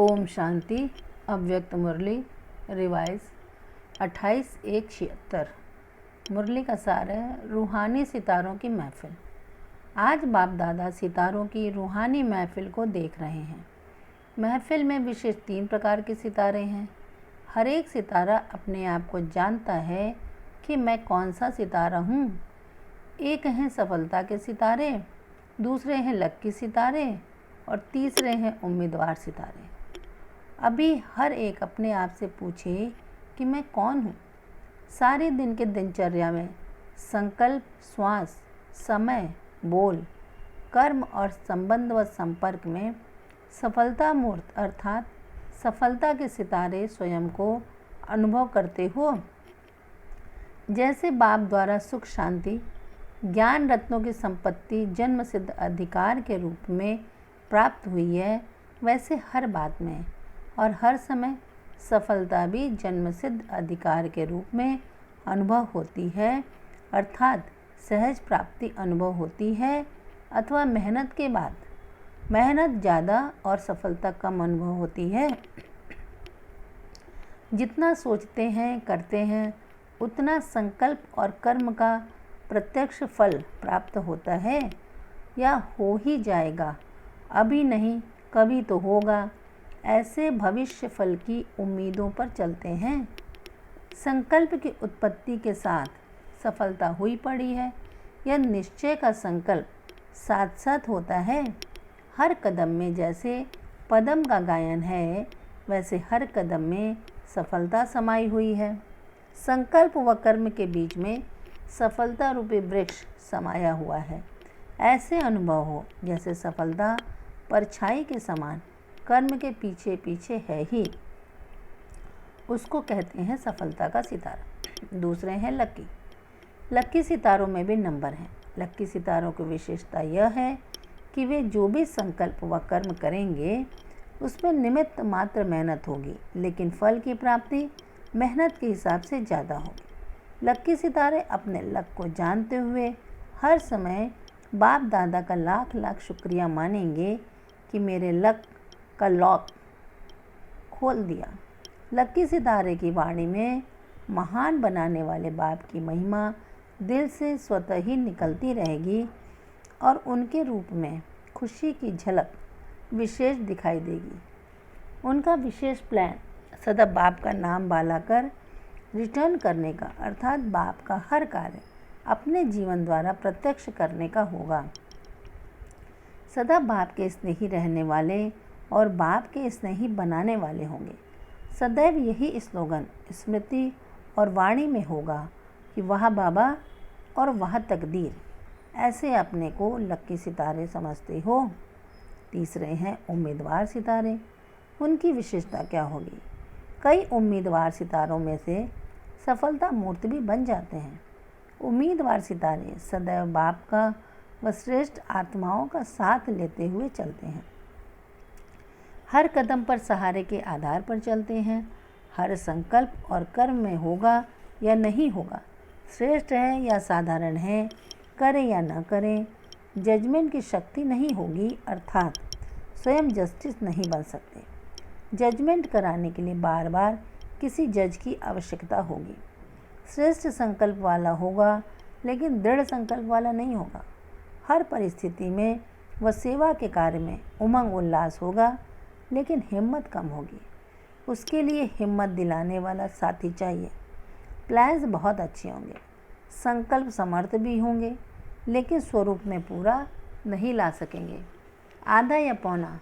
ओम शांति। अव्यक्त मुरली रिवाइज 28/1/76। मुरली का सार है रूहानी सितारों की महफिल। आज बाप दादा सितारों की रूहानी महफिल को देख रहे हैं। महफिल में विशेष 3 प्रकार के सितारे हैं। हर एक सितारा अपने आप को जानता है कि मैं कौन सा सितारा हूँ। एक हैं सफलता के सितारे, दूसरे हैं लक्की सितारे और तीसरे हैं उम्मीदवार सितारे। अभी हर एक अपने आप से पूछे कि मैं कौन हूँ। सारे दिन के दिनचर्या में संकल्प, श्वास, समय, बोल, कर्म और संबंध व संपर्क में सफलता मूर्त अर्थात सफलता के सितारे स्वयं को अनुभव करते हो। जैसे बाप द्वारा सुख, शांति, ज्ञान रत्नों की संपत्ति जन्म सिद्ध अधिकार के रूप में प्राप्त हुई है, वैसे हर बात में और हर समय सफलता भी जन्म सिद्ध अधिकार के रूप में अनुभव होती है, अर्थात सहज प्राप्ति अनुभव होती है अथवा मेहनत के बाद मेहनत ज़्यादा और सफलता कम अनुभव होती है। जितना सोचते हैं, करते हैं, उतना संकल्प और कर्म का प्रत्यक्ष फल प्राप्त होता है या हो ही जाएगा, अभी नहीं कभी तो होगा, ऐसे भविष्य फल की उम्मीदों पर चलते हैं। संकल्प की उत्पत्ति के साथ सफलता हुई पड़ी है। यह निश्चय का संकल्प साथ साथ होता है। हर कदम में जैसे पदम का गायन है, वैसे हर कदम में सफलता समाई हुई है। संकल्प व कर्म के बीच में सफलता रूपी वृक्ष समाया हुआ है। ऐसे अनुभव हो जैसे सफलता परछाई के समान कर्म के पीछे पीछे है ही, उसको कहते हैं सफलता का सितारा। दूसरे हैं लक्की। लक्की सितारों में भी नंबर हैं। लक्की सितारों की विशेषता यह है कि वे जो भी संकल्प व कर्म करेंगे उसमें निमित्त मात्र मेहनत होगी, लेकिन फल की प्राप्ति मेहनत के हिसाब से ज़्यादा होगी। लक्की सितारे अपने लक को जानते हुए हर समय बाप दादा का लाख लाख शुक्रिया मानेंगे कि मेरे लक का लॉक खोल दिया। लक्की सितारे की वाणी में महान बनाने वाले बाप की महिमा दिल से स्वतः ही निकलती रहेगी और उनके रूप में खुशी की झलक विशेष दिखाई देगी। उनका विशेष प्लान सदा बाप का नाम बाला कर रिटर्न करने का, अर्थात बाप का हर कार्य अपने जीवन द्वारा प्रत्यक्ष करने का होगा। सदा बाप के स्नेही रहने वाले और बाप के स्नेही बनाने वाले होंगे। सदैव यही स्लोगन स्मृति और वाणी में होगा कि वह बाबा और वह तकदीर। ऐसे अपने को लक्की सितारे समझते हो। तीसरे हैं उम्मीदवार सितारे। उनकी विशेषता क्या होगी? कई उम्मीदवार सितारों में से सफलता मूर्त भी बन जाते हैं। उम्मीदवार सितारे सदैव बाप का व श्रेष्ठ आत्माओं का साथ लेते हुए चलते हैं। हर कदम पर सहारे के आधार पर चलते हैं। हर संकल्प और कर्म में होगा या नहीं होगा, श्रेष्ठ है या साधारण है, करें या न करें, जजमेंट की शक्ति नहीं होगी, अर्थात स्वयं जस्टिस नहीं बन सकते। जजमेंट कराने के लिए बार बार किसी जज की आवश्यकता होगी। श्रेष्ठ संकल्प वाला होगा, लेकिन दृढ़ संकल्प वाला नहीं होगा। हर परिस्थिति में वह सेवा के कार्य में उमंग उल्लास होगा, लेकिन हिम्मत कम होगी। उसके लिए हिम्मत दिलाने वाला साथी चाहिए। प्लान्स बहुत अच्छे होंगे, संकल्प समर्थ भी होंगे, लेकिन स्वरूप में पूरा नहीं ला सकेंगे। आधा या पौना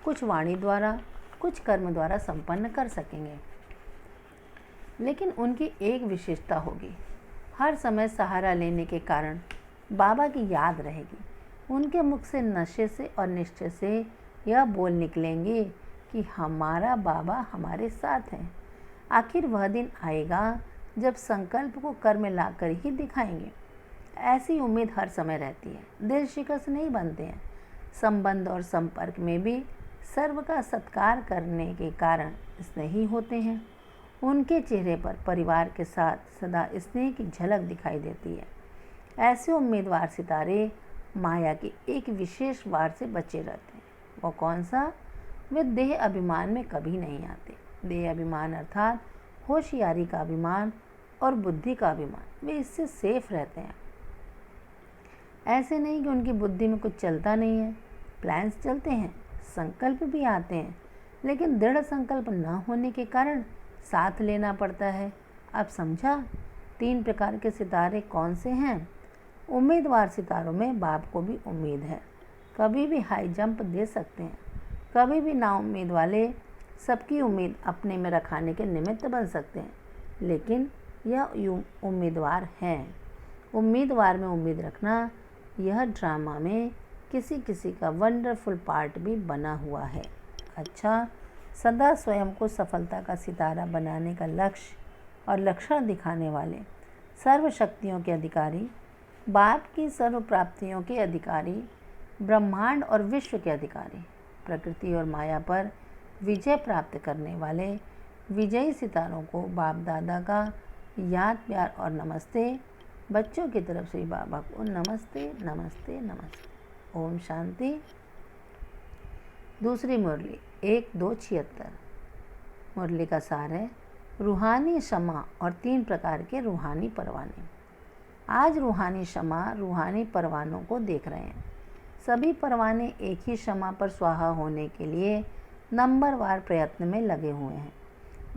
कुछ वाणी द्वारा, कुछ कर्म द्वारा संपन्न कर सकेंगे, लेकिन उनकी एक विशेषता होगी, हर समय सहारा लेने के कारण बाबा की याद रहेगी। उनके मुख से नशे से और निश्चय से यह बोल निकलेंगे कि हमारा बाबा हमारे साथ है। आखिर वह दिन आएगा जब संकल्प को कर्म लाकर ही दिखाएंगे। ऐसी उम्मीद हर समय रहती है। दिल शिकस्त नहीं बनते हैं। संबंध और संपर्क में भी सर्व का सत्कार करने के कारण स्नेही होते हैं। उनके चेहरे पर परिवार के साथ सदा स्नेह की झलक दिखाई देती है। ऐसे उम्मीदवार सितारे माया की एक विशेष वार से बचे रहते हैं। वो कौन सा? वे देह अभिमान में कभी नहीं आते। देह अभिमान अर्थात होशियारी का अभिमान और बुद्धि का अभिमान, वे इससे सेफ रहते हैं। ऐसे नहीं कि उनकी बुद्धि में कुछ चलता नहीं है, प्लान्स चलते हैं, संकल्प भी आते हैं, लेकिन दृढ़ संकल्प न होने के कारण साथ लेना पड़ता है। अब समझा 3 प्रकार के सितारे कौन से हैं? उम्मीदवार सितारों में बाप को भी उम्मीद है, कभी भी हाई जंप दे सकते हैं, कभी भी नाउम्मीद वाले सबकी उम्मीद अपने में रखाने के निमित्त बन सकते हैं, लेकिन यह उम्मीदवार हैं। उम्मीदवार में उम्मीद रखना यह ड्रामा में किसी किसी का वंडरफुल पार्ट भी बना हुआ है। अच्छा, सदा स्वयं को सफलता का सितारा बनाने का लक्ष्य और लक्षण दिखाने वाले, सर्व शक्तियों के अधिकारी, बाप की सर्व प्राप्तियों के अधिकारी, ब्रह्मांड और विश्व के अधिकारी, प्रकृति और माया पर विजय प्राप्त करने वाले विजयी सितारों को बाप दादा का याद प्यार और नमस्ते। बच्चों की तरफ से बाबा को नमस्ते नमस्ते नमस्ते। ओम शांति। दूसरी मुरली 1-2-76। मुरली का सार है रूहानी क्षमा और 3 प्रकार के रूहानी परवाने। आज रूहानी क्षमा रूहानी परवानों को देख रहे हैं। सभी परवाने एक ही क्षमा पर स्वाहा होने के लिए नंबरवार प्रयत्न में लगे हुए हैं।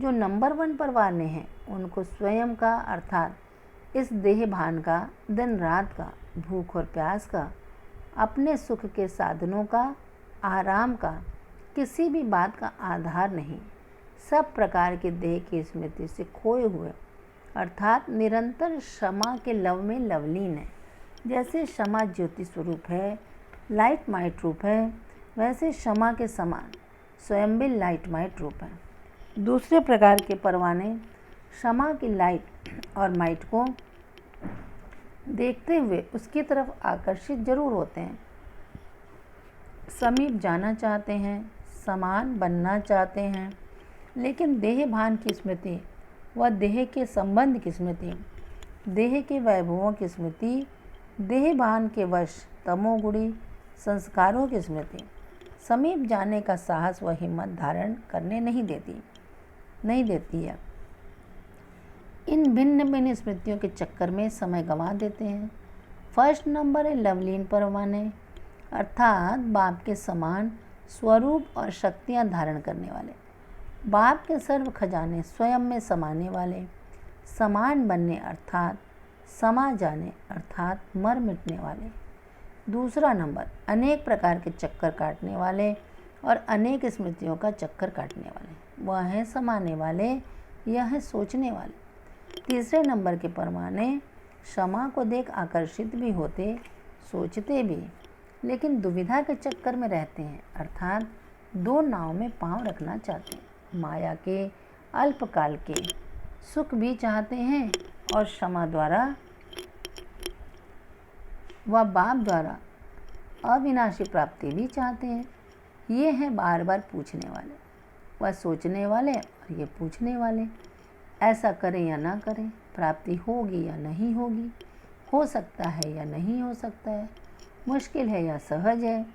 जो नंबर 1 परवाने हैं उनको स्वयं का अर्थात इस देह भान का, दिन रात का, भूख और प्यास का, अपने सुख के साधनों का, आराम का, किसी भी बात का आधार नहीं, सब प्रकार के देह की स्मृति से खोए हुए अर्थात निरंतर क्षमा के लव में लवलीन है। जैसे क्षमा ज्योति स्वरूप है, लाइट माइट रूप है, वैसे क्षमा के समान स्वयं भी लाइट माइट रूप है। दूसरे प्रकार के परवाने क्षमा की लाइट और माइट को देखते हुए उसकी तरफ आकर्षित जरूर होते हैं, समीप जाना चाहते हैं, समान बनना चाहते हैं, लेकिन देह भान की स्मृति व देह के संबंध की स्मृति, देह के वैभवों की स्मृति, देह भान के वश तमोगुणी संस्कारों की स्मृति समीप जाने का साहस व हिम्मत धारण करने नहीं देती है। इन भिन्न भिन्न स्मृतियों के चक्कर में समय गंवा देते हैं। फर्स्ट नंबर है लवलीन परवाने अर्थात बाप के समान स्वरूप और शक्तियां धारण करने वाले, बाप के सर्व खजाने स्वयं में समाने वाले, समान बनने अर्थात समा जाने अर्थात मर मिटने वाले। दूसरा नंबर अनेक प्रकार के चक्कर काटने वाले और अनेक स्मृतियों का चक्कर काटने वाले, वह है समाने वाले, यह है सोचने वाले। तीसरे नंबर के परवाने क्षमा को देख आकर्षित भी होते, सोचते भी, लेकिन दुविधा के चक्कर में रहते हैं अर्थात 2 नाव में पांव रखना चाहते हैं। माया के अल्पकाल के सुख भी चाहते हैं और क्षमा द्वारा व बाप द्वारा अविनाशी प्राप्ति भी चाहते हैं। ये हैं बार बार पूछने वाले, वह सोचने वाले और ये पूछने वाले। ऐसा करें या ना करें, प्राप्ति होगी या नहीं होगी, हो सकता है या नहीं हो सकता है, मुश्किल है या सहज है,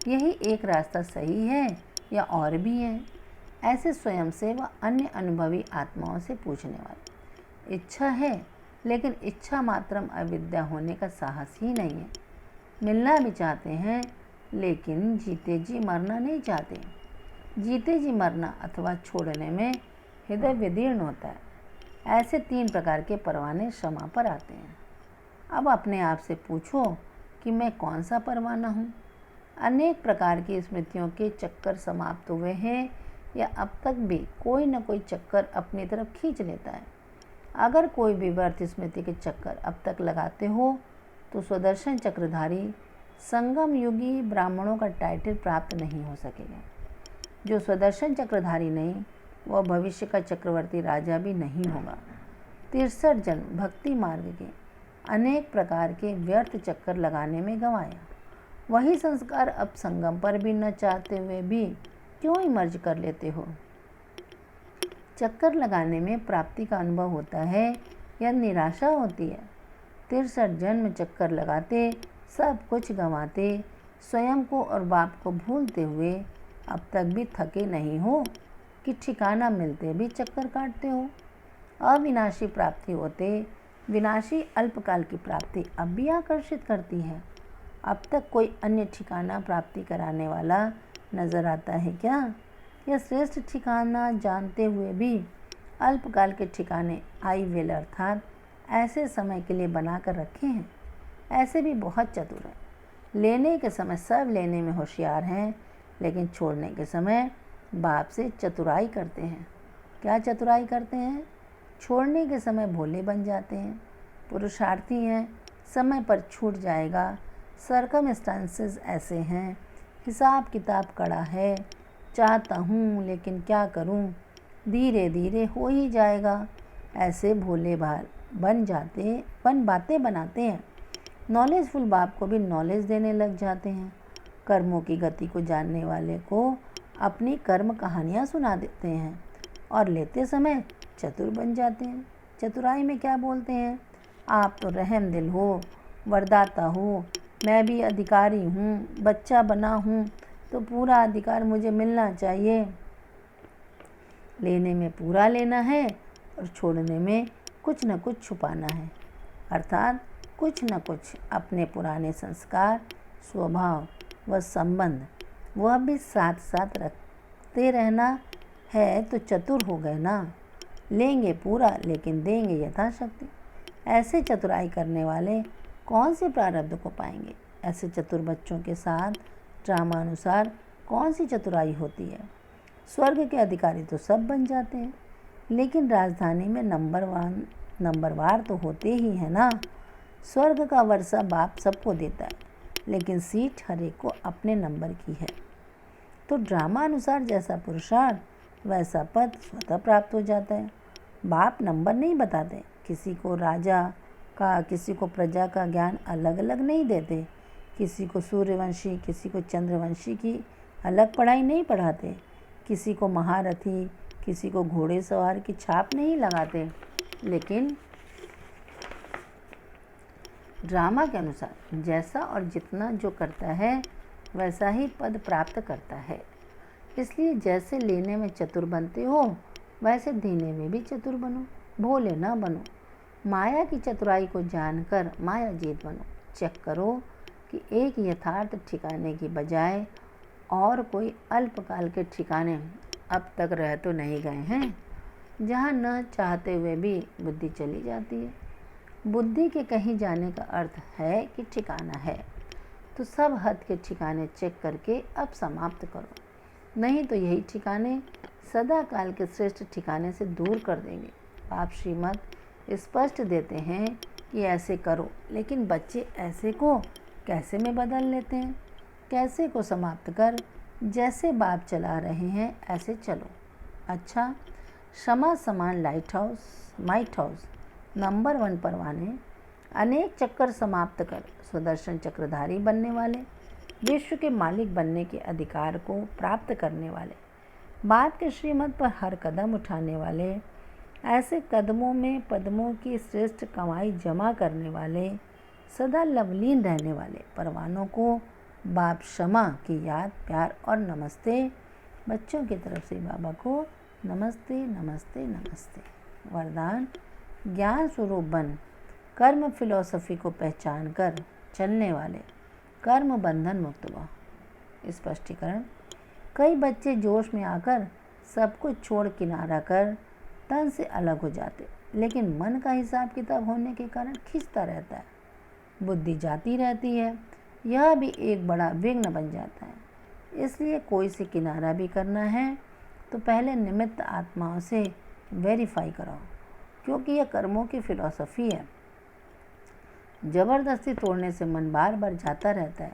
यही एक रास्ता सही है या और भी है। ऐसे स्वयं से व अन्य अनुभवी आत्माओं से पूछने वाले। इच्छा है लेकिन इच्छा मात्रम अविद्या होने का साहस ही नहीं है। मिलना भी चाहते हैं लेकिन जीते जी मरना नहीं चाहते। जीते जी मरना अथवा छोड़ने में हृदय विदीर्ण होता है। ऐसे 3 प्रकार के परवाने क्षमा पर आते हैं। अब अपने आप से पूछो कि मैं कौन सा परवाना हूँ। अनेक प्रकार की स्मृतियों के चक्कर समाप्त हुए हैं या अब तक भी कोई न कोई चक्कर अपनी तरफ खींच लेता है। अगर कोई भी व्यर्थ स्मृति के चक्कर अब तक लगाते हो तो स्वदर्शन चक्रधारी संगम युगी ब्राह्मणों का टाइटल प्राप्त नहीं हो सकेगा। जो स्वदर्शन चक्रधारी नहीं वह भविष्य का चक्रवर्ती राजा भी नहीं होगा। 63 जन्म भक्ति मार्ग के अनेक प्रकार के व्यर्थ चक्कर लगाने में गंवाया। वही संस्कार अब संगम पर भी न चाहते हुए भी क्यों ही मर्ज कर लेते हो। चक्कर लगाने में प्राप्ति का अनुभव होता है या निराशा होती है। 63 जन्म चक्कर लगाते, सब कुछ गंवाते, स्वयं को और बाप को भूलते हुए अब तक भी थके नहीं हो कि ठिकाना मिलते भी चक्कर काटते हो। अविनाशी प्राप्ति होते विनाशी अल्पकाल की प्राप्ति अब भी आकर्षित करती है। अब तक कोई अन्य ठिकाना प्राप्ति कराने वाला नजर आता है क्या? यह श्रेष्ठ ठिकाना जानते हुए भी अल्पकाल के ठिकाने आई विल अर्थात ऐसे समय के लिए बनाकर रखे हैं। ऐसे भी बहुत चतुर हैं। लेने के समय सब लेने में होशियार हैं, लेकिन छोड़ने के समय बाप से चतुराई करते हैं। क्या चतुराई करते हैं? छोड़ने के समय भोले बन जाते हैं। पुरुषार्थी हैं, समय पर छूट जाएगा। सर्कमस्टांसेस ऐसे हैं, हिसाब किताब कड़ा है, चाहता हूँ लेकिन क्या करूँ, धीरे धीरे हो ही जाएगा। ऐसे भोले बन बातें बनाते हैं। नॉलेजफुल बाप को भी नॉलेज देने लग जाते हैं। कर्मों की गति को जानने वाले को अपनी कर्म कहानियाँ सुना देते हैं और लेते समय चतुर बन जाते हैं। चतुराई में क्या बोलते हैं? आप तो रहम दिल हो, वरदाता हो, मैं भी अधिकारी हूँ, बच्चा बना हूँ तो पूरा अधिकार मुझे मिलना चाहिए। लेने में पूरा लेना है और छोड़ने में कुछ न कुछ छुपाना है, अर्थात कुछ न कुछ अपने पुराने संस्कार, स्वभाव व संबंध वह भी साथ साथ रखते रहना है। तो चतुर हो गए ना। लेंगे पूरा लेकिन देंगे यथाशक्ति। ऐसे चतुराई करने वाले कौन से प्रारब्ध को पाएंगे? ऐसे चतुर बच्चों के साथ ड्रामानुसार कौन सी चतुराई होती है? स्वर्ग के अधिकारी तो सब बन जाते हैं, लेकिन राजधानी में नंबरवार तो होते ही है ना। स्वर्ग का वर्षा बाप सबको देता है, लेकिन सीट हर एक को अपने नंबर की है। तो ड्रामा अनुसार जैसा पुरुषार्थ वैसा पद स्वतः प्राप्त हो जाता है। बाप नंबर नहीं बताते। किसी को राजा का, किसी को प्रजा का ज्ञान अलग अलग नहीं देते। किसी को सूर्यवंशी, किसी को चंद्रवंशी की अलग पढ़ाई नहीं पढ़ाते। किसी को महारथी, किसी को घोड़े सवार की छाप नहीं लगाते। लेकिन ड्रामा के अनुसार जैसा और जितना जो करता है वैसा ही पद प्राप्त करता है। इसलिए जैसे लेने में चतुर बनते हो वैसे देने में भी चतुर बनो, भोले ना बनो। माया की चतुराई को जानकर माया जीत बनो। चेक करो कि एक यथार्थ ठिकाने की बजाय और कोई अल्पकाल के ठिकाने अब तक रह तो नहीं गए हैं, जहाँ न चाहते हुए भी बुद्धि चली जाती है। बुद्धि के कहीं जाने का अर्थ है कि ठिकाना है, तो सब हद के ठिकाने चेक करके अब समाप्त करो, नहीं तो यही ठिकाने सदा काल के श्रेष्ठ ठिकाने से दूर कर देंगे। आप श्रीमत स्पष्ट देते हैं कि ऐसे करो, लेकिन बच्चे ऐसे को कैसे में बदल लेते हैं। कैसे को समाप्त कर जैसे बाप चला रहे हैं ऐसे चलो। अच्छा, क्षमा समान लाइट हाउस नंबर 1 परवाने अनेक चक्कर समाप्त कर सुदर्शन चक्रधारी बनने वाले, विश्व के मालिक बनने के अधिकार को प्राप्त करने वाले, बाप के श्रीमत पर हर कदम उठाने वाले, ऐसे कदमों में पद्मों की श्रेष्ठ कमाई जमा करने वाले, सदा लवलीन रहने वाले परवानों को बाप क्षमा की याद, प्यार और नमस्ते। बच्चों की तरफ से बाबा को नमस्ते नमस्ते नमस्ते। वरदान, ज्ञान स्वरूप बन कर्म फिलॉसफी को पहचान कर चलने वाले कर्म बंधन मुक्त हुआ। स्पष्टीकरण, कई बच्चे जोश में आकर सब कुछ छोड़ किनारा कर तन से अलग हो जाते, लेकिन मन का हिसाब किताब होने के कारण खींचता रहता है, बुद्धि जाती रहती है। यह भी एक बड़ा विघ्न बन जाता है। इसलिए कोई से किनारा भी करना है तो पहले निमित्त आत्माओं से वेरीफाई कराओ, क्योंकि यह कर्मों की फिलॉसफी है। जबरदस्ती तोड़ने से मन बार बार जाता रहता है।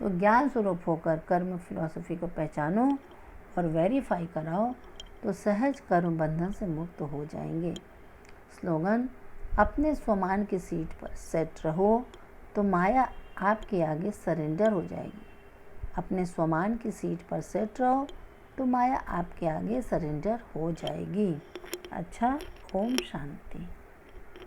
तो ज्ञान स्वरूप होकर कर्म फिलॉसफी को पहचानो और वेरीफाई कराओ, तो सहज कर्म बंधन से मुक्त हो जाएंगे। स्लोगन, अपने स्वमान की सीट पर सेट रहो तो माया आपके आगे सरेंडर हो जाएगी। अपने स्वमान की सीट पर सेट रहो तो माया आपके आगे सरेंडर हो जाएगी। अच्छा, ओम शांति।